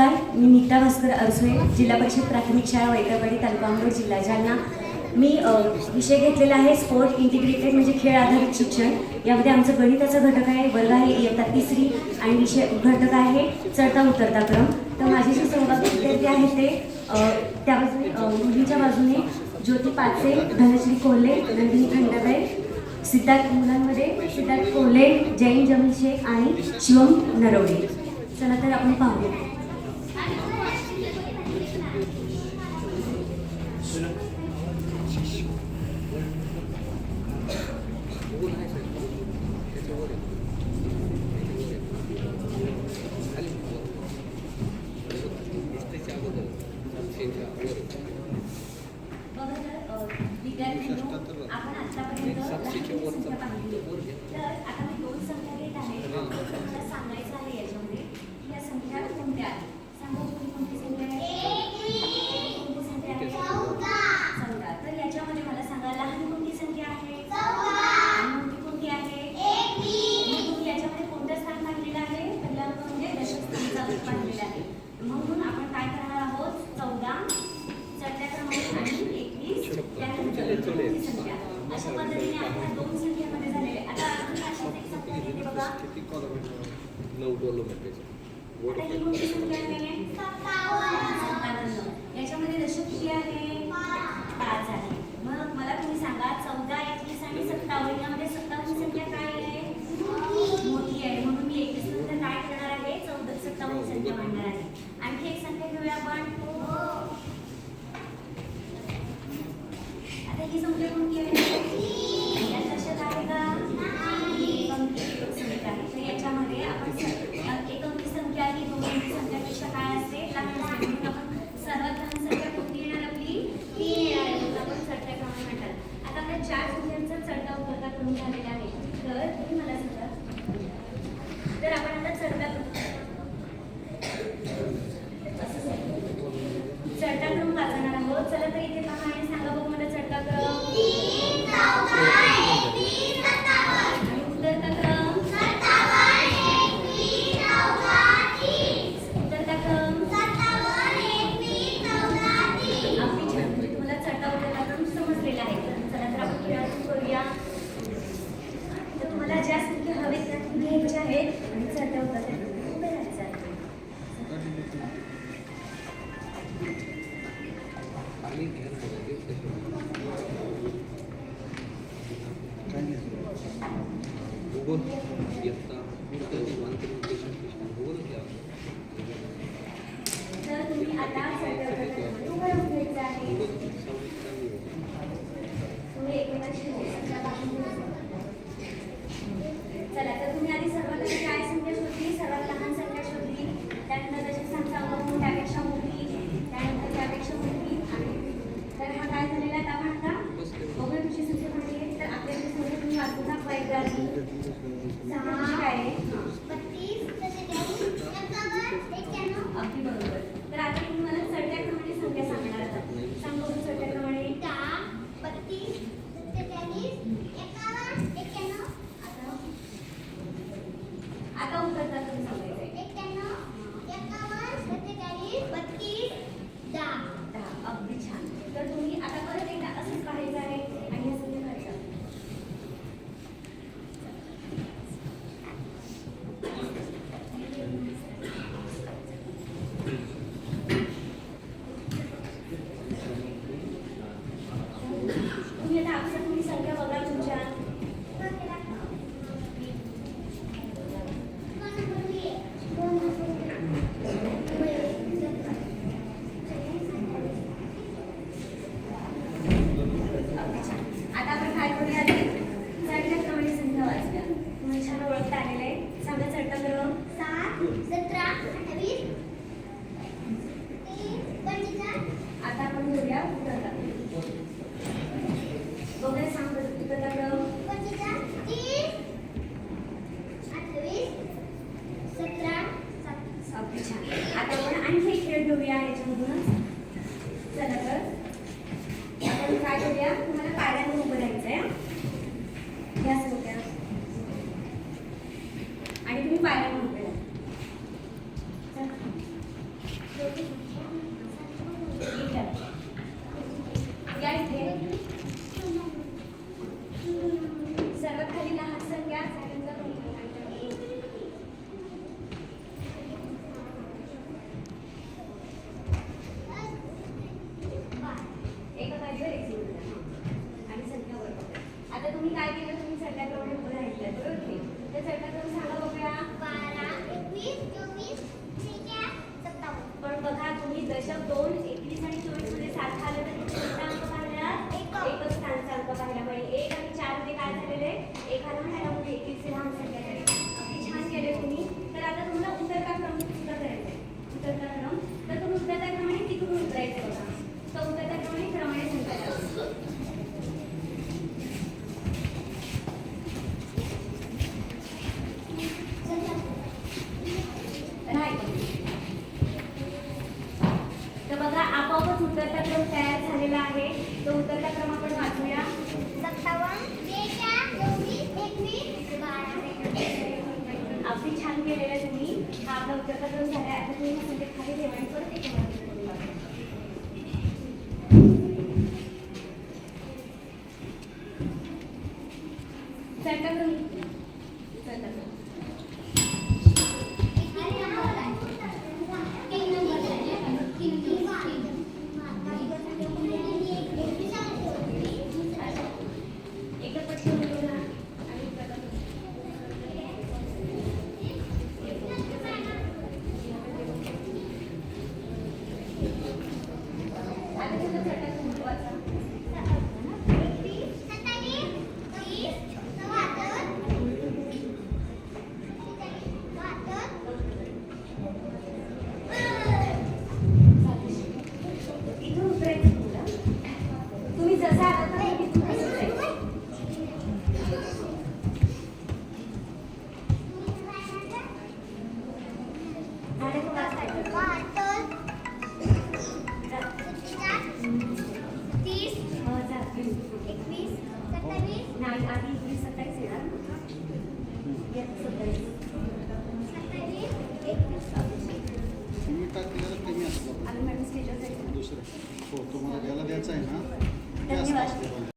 नमस्कार, मी नीता भास्कर अरसुळे, जिल्हा परिषद प्राथमिक शाळा वैकरवाडी, तालुका अंबड, जिल्हा जालना. मी विषय घेतलेला आहे स्पोर्ट इंटिग्रेटेड, म्हणजे खेळ आधारित शिक्षण. यामध्ये आमचं गणिताचा घटक आहे, वर्ग आहे इयत्ता तिसरी, आणि विषय घटक आहे चढता उतरता क्रम. तर माझे जे सहभागी विद्यार्थी आहेत ते त्या बाजूने मुलींच्या बाजूने ज्योती पाचे, धनश्री कोल्हे, नंदिनी खंडाबाई, सिद्धार्थ, मुलांमध्ये सिद्धार्थ कोल्हे, जैन जमील शेख आणि शिवम नरवडे. चला तर आपण पाहूया. विद्यार्थ्यांनो, आपण आतापर्यंत संख्या पाहिली. तर आता मी दोन संख्या घेत आहे. मला सांगायचं आहे याच्यामध्ये की या संख्या कोणत्या आहेत. सांगा तुम्ही कोणती संख्या आहे. कोणती संख्या आहे. 14. तर याच्यामध्ये मला सांगा लहान कोणती संख्या आहे. आणि मोठी कोणती आहे. तुम्ही याच्यामध्ये कोणतं स्थान पाहिलेलं आहे. पहिला अंक म्हणजे दशक स्थानाचा पाहिलेला आहे. म्हणून आपण काय करणार आहोत. 14 चढत्या क्रमाने आणि 21 त्यानंतर संख्या. अशा पद्धतीने आपल्या दोन संख्येमध्ये झालेले. आता आपण अशाच एक संख्या घेते बघा. आता ही कोणती संख्या आहे. 57. याच्यामध्ये दशक किती आहे. 5 आहे. मग मला तुम्ही सांगा 14, 21 आणि 57 यामध्ये 57 संख्या काय आहे. मोठी आहे. म्हणून मी 21 नंतर काय करणार आहे. 57 संख्या मांडणार आहे. आणखी एक संख्या घेऊया आपण. आता ही संख्या कोणती आहे. यात दशक आहे का. एक अंकी संख्या आहे. तर याच्यामध्ये आपण एक अंकी संख्या ही दोन अंकी संख्यापेक्षा काय असते. लहान असते. म्हणून आपण सर्वात लहान संख्या कोणती येणार आपली. 3 येणार आहे. म्हणून आपण चढत्या क्रमाने म्हणतात. आता आपल्या 4 संख्यांचा चढता उतरता क्रम झालेला आहे. तर तुम्ही मला सांगा. तर आपण आता चढता क्रम वाचणार आहोत. चला तर इथे पहा आणि सांगा बघ मला चढता क्रम. आणि उतरता क्रम. उतरता क्रम. अगदी छान. म्हणजे तुम्हाला चढता उतरता क्रम समजलेला आहे. चला तर आपण खेळातून करूया. तर तुम्हाला ज्या संख्या हवेत त्या घ्यायच्या आहेत आणि चढता उतरता उभे राहायचं आहे. तर तुम्ही आता उभारून घ्यायचं आहे. तुम्ही एकमेकांशी संख्या पाहून घ्यायचं. चला तर तुम्ही आधी सर्वात आधी काय संख्या शोधली. सर्वात लहान संख्या शोधली. त्यानंतर त्याची संख्या अवलंबून त्यापेक्षा मोठी, त्यानंतर त्यापेक्षा मोठी. आणि तर हा काय झालेला आहे. आपण आता बघूया तुमची संख्या कोणती आहे. तर आपल्याची संख्या तुम्ही वाचून दाखवायची आधी. 6 काय आहे. 32, 91. अगदी बरोबर. तर आता तुम्ही मला चढत्या क्रमाने संख्या सांगणार आहात. सांगा बघू चढत्या क्रमाने. 32, 43, 51, 91. आता उतरता तुम्ही सांगायचं. 91, 51, 47, 32, 10. अगदी छान. तर तुम्ही आता परत एकदा असंच पाहायचं आहे आणि या संख्या करायच्या. तुम्ही आता अक्षर तुम्ही संख्या बघा तुमच्या. आता आपण काय करूया. चढत्या क्रमाने संख्या वाचूया. तुम्ही छान ओळखता आलेलं आहे. सांगा चढता क्रम. 7, 17, 28, 45. आता आपण घेऊया उतरता. बघा सांग उतरता क्रम. 45, 30, 28, 17. अगदी छान. आता आपण आणखी एक खेळ घेऊया याच्यामधूनच. चला तर आपण काय करूया. तुम्हाला पायऱ्यांवर उभं राहायचं आहे. या संख्या आणि तुम्ही पायऱ्यांवर उभे राहा. तुम्ही काय केलं, तुम्ही चढल्याप्रमाणे पुढे राहिलात बरोबर की? त्या चढल्याप्रमाणे सांगा बघूया. 12, 21, 24, 57. पण बघा तुम्ही दशक 2, 21 आणि 24 मध्ये सारखं आलं तर किती मोठा अंक पाहिला? एकच स्थानचा अंक पाहिला पाहिजे. 1 आणि 4 मध्ये काय झालेले? एखादा म्हणायला म्हणजे 21 लहान संख्या झाली. अगदी छान केले तुम्ही. तर आता तुम्हाला उतरता क्रम सुद्धा करायचा आहे. उतरता क्रम तर तुम्ही उतरता क्रमाने तिकडून उतरायचं बघा. तर उतरता क्रमाने संख्या द्या. तर बघा आपोआपच उतरता क्रम तयार झालेला आहे. तो उतरता क्रम आपण वाचूया. 57, 23, 21, 12. अगदी छान केलेलं आहे तुम्ही. हा आपला उतरता क्रम झाला आहे. आता तुम्ही संख्या खाली ठेवा आणि परत एक करून बघा. चढता क्रम. चढता क्रम. एकदा पटकन बोला आणि उतरता क्रम. आता तुझा चढता क्रम वाचा. इथून उतरायचं तुला. तुम्ही जसं आलात ना तिथून तसंच जायचं. झाडे पण वाचायचं. नाही आधी 21, 27 येणार. यात 27. तुम्ही टाकलेलं कमी असतं आम्ही मॅडम स्टेजवर जायचं. दुसरं हो तुम्हाला घ्यायला द्यायचं आहे ना ते असं धन्यवाद. असतं बघा.